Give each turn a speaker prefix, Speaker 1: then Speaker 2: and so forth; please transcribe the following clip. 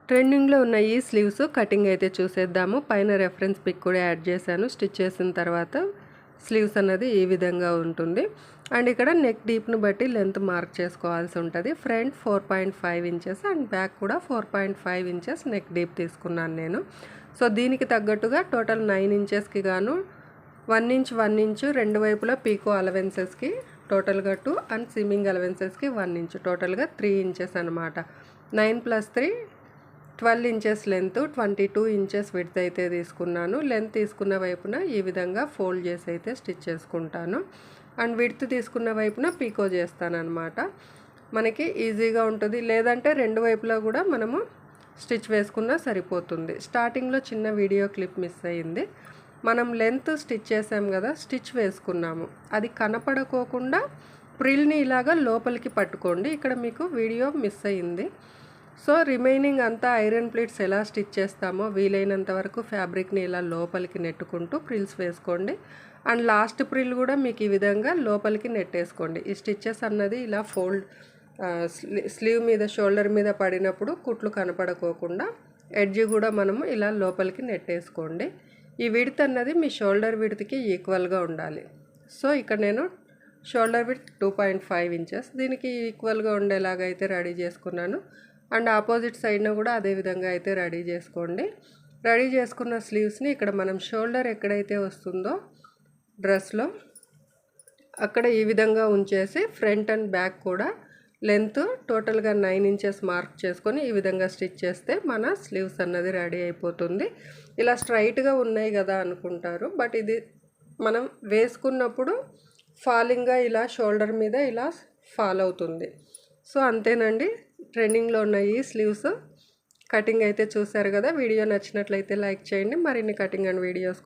Speaker 1: ట్రెండింగ్లో ఉన్న ఈ స్లీవ్స్ కటింగ్ అయితే చూసేద్దాము. పైన రెఫరెన్స్ పిక్ కూడా యాడ్ చేశాను. స్టిచ్ చేసిన తర్వాత స్లీవ్స్ అన్నది ఈ విధంగా ఉంటుంది. అండ్ ఇక్కడ నెక్ డీప్ను బట్టి లెంత్ మార్క్ చేసుకోవాల్సి ఉంటుంది. ఫ్రంట్ 4.5 ఇంచెస్ అండ్ బ్యాక్ కూడా 4.5 ఇంచెస్ నెక్ డీప్ తీసుకున్నాను నేను. సో దీనికి తగ్గట్టుగా టోటల్ 9 ఇంచెస్కి గాను 1 ఇంచ్ 1 ఇంచు రెండు వైపులా పీకో అలవెన్సెస్కి టోటల్గా 2 అండ్ సిమ్మింగ్ అలవెన్సెస్కి 1 ఇంచు టోటల్గా 3 ఇంచెస్ అనమాట. 9 + 3 12 ఇంచెస్ లెంత్, 22 ఇంచెస్ విడ్త్ అయితే తీసుకున్నాను. లెంత్ తీసుకున్న వైపున ఈ విధంగా ఫోల్డ్ చేసి అయితే స్టిచ్ చేసుకుంటాను. అండ్ విడ్త్ తీసుకున్న వైపున పీకో చేస్తానన్నమాట. మనకి ఈజీగా ఉంటుంది. లేదంటే రెండు వైపులా కూడా మనము స్టిచ్ వేసుకున్నా సరిపోతుంది. స్టార్టింగ్లో చిన్న వీడియో క్లిప్ మిస్ అయ్యింది. మనం లెంత్ స్టిచ్ చేసాం కదా, స్టిచ్ వేసుకున్నాము. అది కనపడకోకుండా ప్రిల్ని ఇలాగా లోపలికి పట్టుకోండి. ఇక్కడ మీకు వీడియో మిస్ అయ్యింది. సో రిమైనింగ్ అంతా ఐరన్ ప్లేట్స్ ఎలా స్టిచ్ చేస్తామో వీలైనంత వరకు ఫ్యాబ్రిక్ని ఇలా లోపలికి నెట్టుకుంటూ ప్రిల్స్ వేసుకోండి. అండ్ లాస్ట్ ప్రిల్ కూడా మీకు ఈ విధంగా లోపలికి నెట్టేసుకోండి. ఈ స్టిచ్చెస్ అన్నది ఇలా ఫోల్డ్ స్లీవ్ మీద షోల్డర్ మీద పడినప్పుడు కుట్లు కనపడకోకుండా ఎడ్జ్ కూడా మనము ఇలా లోపలికి నెట్టేసుకోండి. ఈ విడ్త్ అన్నది మీ షోల్డర్ విడ్త్కి ఈక్వల్గా ఉండాలి. సో ఇక్కడ నేను షోల్డర్ విడ్త్ 2.5 ఇంచెస్ దీనికి ఈక్వల్గా ఉండేలాగా అయితే రెడీ చేసుకున్నాను. అండ్ ఆపోజిట్ సైడ్న కూడా అదే విధంగా అయితే రెడీ చేసుకోండి. రెడీ చేసుకున్న స్లీవ్స్ని ఇక్కడ మనం షోల్డర్ ఎక్కడైతే వస్తుందో డ్రెస్లో అక్కడ ఈ విధంగా ఉంచేసి ఫ్రంట్ అండ్ బ్యాక్ కూడా లెంత్ టోటల్గా 9 ఇంచెస్ మార్క్ చేసుకొని ఈ విధంగా స్టిచ్ చేస్తే మన స్లీవ్స్ అన్నది రెడీ అయిపోతుంది. ఇలా స్ట్రైట్గా ఉన్నాయి కదా అనుకుంటారు, బట్ ఇది మనం వేసుకున్నప్పుడు ఫాలింగ్గా ఇలా షోల్డర్ మీద ఇలా ఫాల్ అవుతుంది. సో అంతేనండి. ట్రెండింగ్లో ఉన్న ఈ స్లీవ్స్ కటింగ్ అయితే చూసారు కదా. వీడియో నచ్చినట్లయితే లైక్ చేయండి. మరిన్ని కటింగ్ అండ్ వీడియోస్